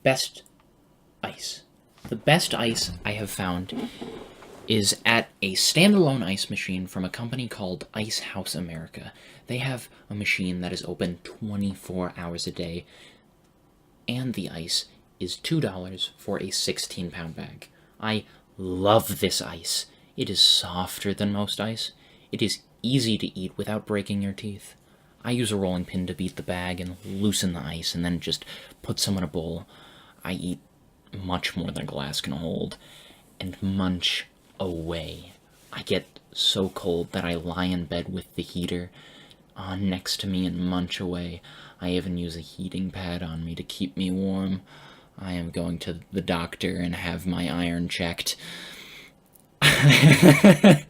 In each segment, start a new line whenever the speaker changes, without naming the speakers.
best ice. The best ice I have found is at a standalone ice machine from a company called Ice House America. They have a machine that is open 24 hours a day, and the ice is $2 for a 16-pound bag. I love this ice. It is softer than most ice. It is easy to eat without breaking your teeth. I use a rolling pin to beat the bag and loosen the ice and then just put some in a bowl. I eat much more than a glass can hold and munch away. I get so cold that I lie in bed with the heater on next to me and munch away. I even use a heating pad on me to keep me warm. I am going to the doctor and have my iron checked. I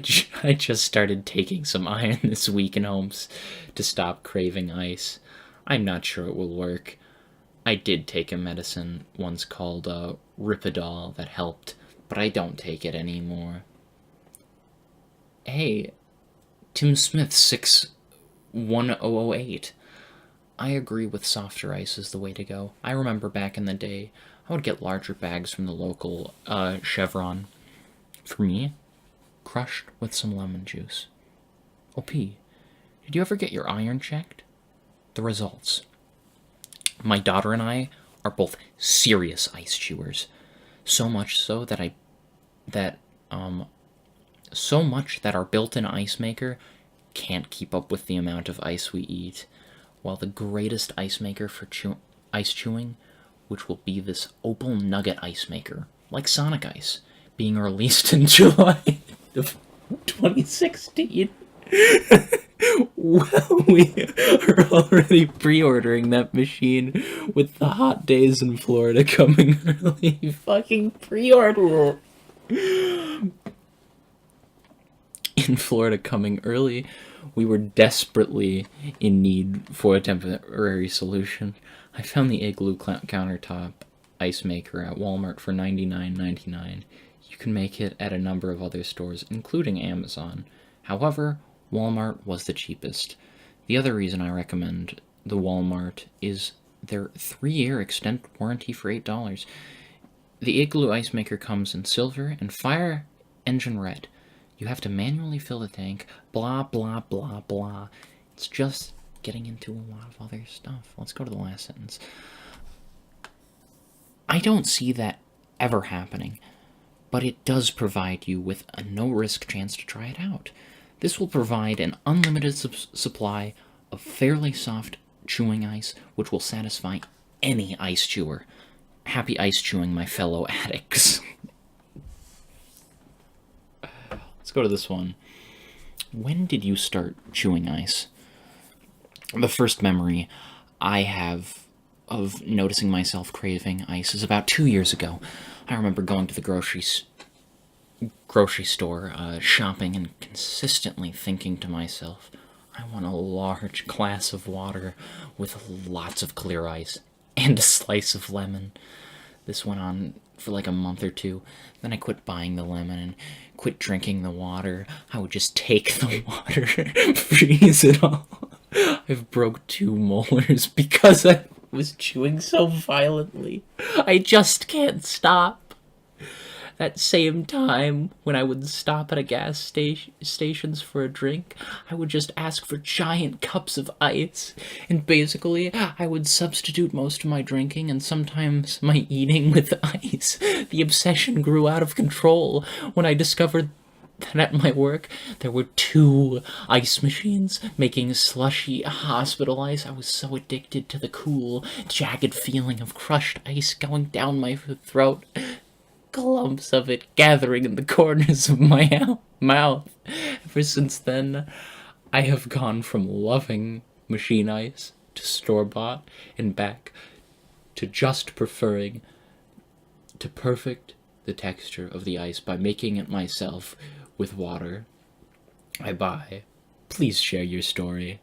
just started taking some iron this week in hopes to stop craving ice. I'm not sure it will work. I did take a medicine once called Ripadol that helped, but I don't take it anymore. Hey, Tim Smith 61008. I agree with softer ice is the way to go. I remember back in the day, I would get larger bags from the local Chevron. For me, crushed with some lemon juice. OP, did you ever get your iron checked? The results. My daughter and I are both serious ice chewers. So much so that our built-in ice maker can't keep up with the amount of ice we eat. While the greatest ice maker for ice chewing, which will be this Opal Nugget ice maker, like Sonic Ice, being released in July of 2016. Well, we are already pre-ordering that machine with the hot days in Florida coming early. Fucking pre-order it. In Florida coming early, we were desperately in need for a temporary solution. I found the Igloo countertop ice maker at Walmart for $99.99. You can make it at a number of other stores, including Amazon. However, Walmart was the cheapest. The other reason I recommend the Walmart is their 3-year extended warranty for $8. The Igloo ice maker comes in silver and fire engine red. You have to manually fill the tank, blah, blah, blah, blah. It's just getting into a lot of other stuff. Let's go to the last sentence. I don't see that ever happening, but it does provide you with a no-risk chance to try it out. This will provide an unlimited supply of fairly soft chewing ice, which will satisfy any ice chewer. Happy ice chewing, my fellow addicts. Let's go to this one. When did you start chewing ice? The first memory I have of noticing myself craving ice is about 2 years ago. I remember going to the grocery store, shopping, and consistently thinking to myself, I want a large glass of water with lots of clear ice and a slice of lemon. This went on for like a month or two. Then I quit buying the lemon and quit drinking the water. I would just take the water, freeze it all. I've broke 2 molars because I was chewing so violently. I just can't stop. That same time, when I would stop at a gas stations for a drink, I would just ask for giant cups of ice. And basically, I would substitute most of my drinking and sometimes my eating with ice. The obsession grew out of control when I discovered that at my work, there were 2 ice machines making slushy hospital ice. I was so addicted to the cool, jagged feeling of crushed ice going down my throat. Clumps of it gathering in the corners of my mouth. Ever since then, I have gone from loving machine ice to store-bought and back to just preferring to perfect the texture of the ice by making it myself with water I buy. Please share your story.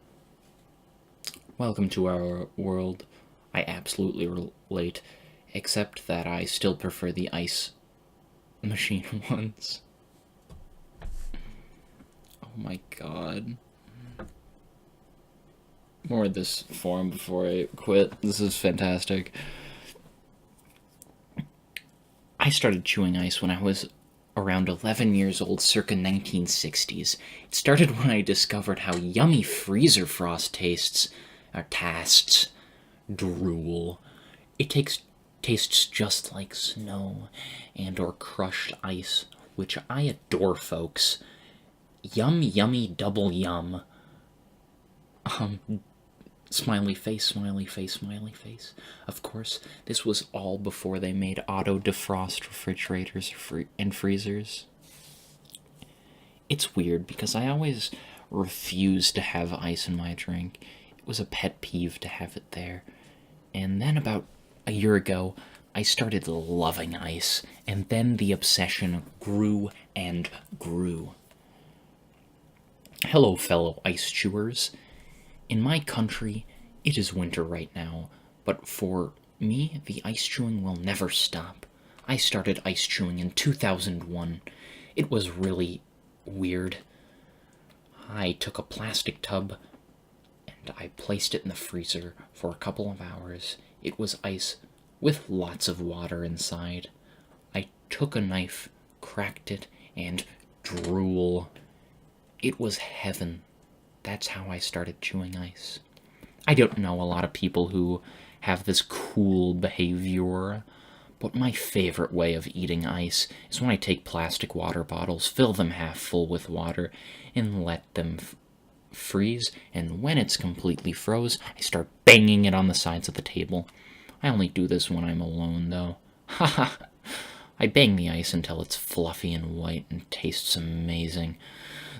Welcome to our world. I absolutely relate, except that I still prefer the ice machine ones. Oh my god. More of this forum before I quit. This is fantastic. I started chewing ice when I was around 11 years old, circa 1960s. It started when I discovered how yummy freezer frost tastes, or tastes, drool. It tastes just like snow and or crushed ice, which I adore, folks. Yum, yummy, double yum. Smiley face, smiley face, smiley face. Of course, this was all before they made auto defrost refrigerators and freezers. It's weird because I always refused to have ice in my drink. It was a pet peeve to have it there. And then about a year ago, I started loving ice, and then the obsession grew and grew. Hello, fellow ice chewers. In my country, it is winter right now, but for me, the ice chewing will never stop. I started ice chewing in 2001. It was really weird. I took a plastic tub and I placed it in the freezer for a couple of hours. It was ice with lots of water inside. I took a knife, cracked it, and drool. It was heaven. That's how I started chewing ice. I don't know a lot of people who have this cool behavior, but my favorite way of eating ice is when I take plastic water bottles, fill them half full with water, and let them freeze, and when it's completely froze, I start banging it on the sides of the table. I only do this when I'm alone, though. Haha! I bang the ice until it's fluffy and white and tastes amazing.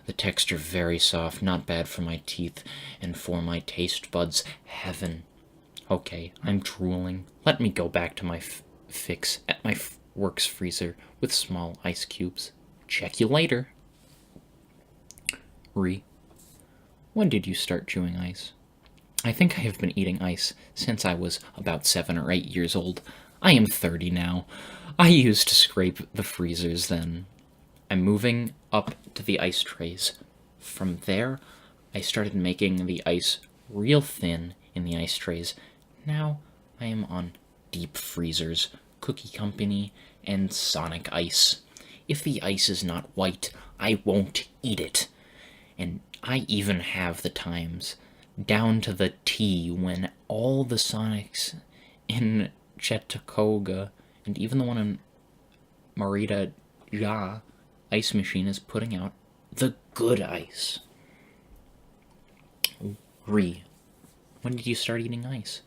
The texture very soft, not bad for my teeth, and for my taste buds, heaven. Okay, I'm drooling. Let me go back to my fix at my works freezer with small ice cubes. Check you later. When did you start chewing ice? I think I have been eating ice since I was about 7 or 8 years old. I am 30 now. I used to scrape the freezers then. I'm moving up to the ice trays. From there, I started making the ice real thin in the ice trays. Now I am on deep freezers, Cookie Company, and Sonic Ice. If the ice is not white, I won't eat it. And I even have the times, down to the T, when all the Sonics in Chattahoochee, and even the one in Merida ice machine is putting out the good ice. When did you start eating ice?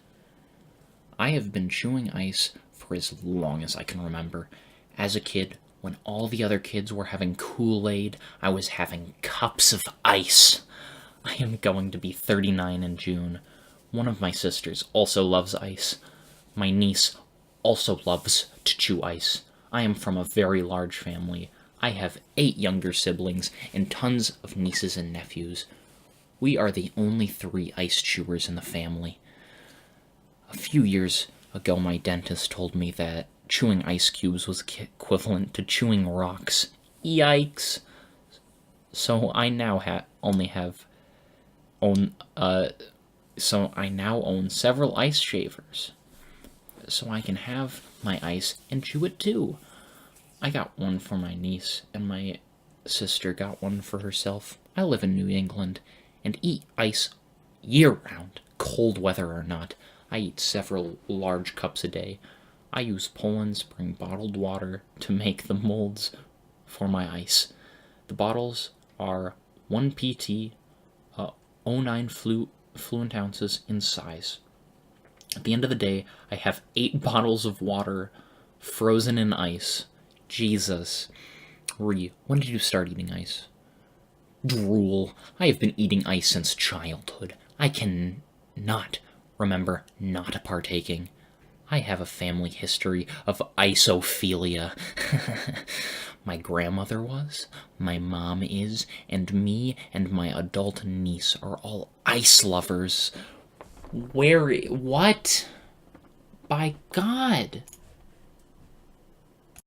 I have been chewing ice for as long as I can remember. As a kid, when all the other kids were having Kool-Aid, I was having cups of ice. I am going to be 39 in June. One of my sisters also loves ice. My niece also loves to chew ice. I am from a very large family. I have 8 younger siblings and tons of nieces and nephews. We are the only 3 ice chewers in the family. A few years ago, my dentist told me that chewing ice cubes was equivalent to chewing rocks. Yikes! So I now own several ice shavers, so I can have my ice and chew it too. I got one for my niece, and my sister got one for herself. I live in New England and eat ice year-round, cold weather or not. I eat several large cups a day. I use Poland Spring bottled water to make the molds for my ice. The bottles are 1 pt, 09 fluent ounces in size. At the end of the day, I have 8 bottles of water frozen in ice. Jesus. When did you start eating ice? Drool. I have been eating ice since childhood. I can not remember not partaking. I have a family history of isophilia. My grandmother was, my mom is, and me and my adult niece are all ice lovers. What? By God.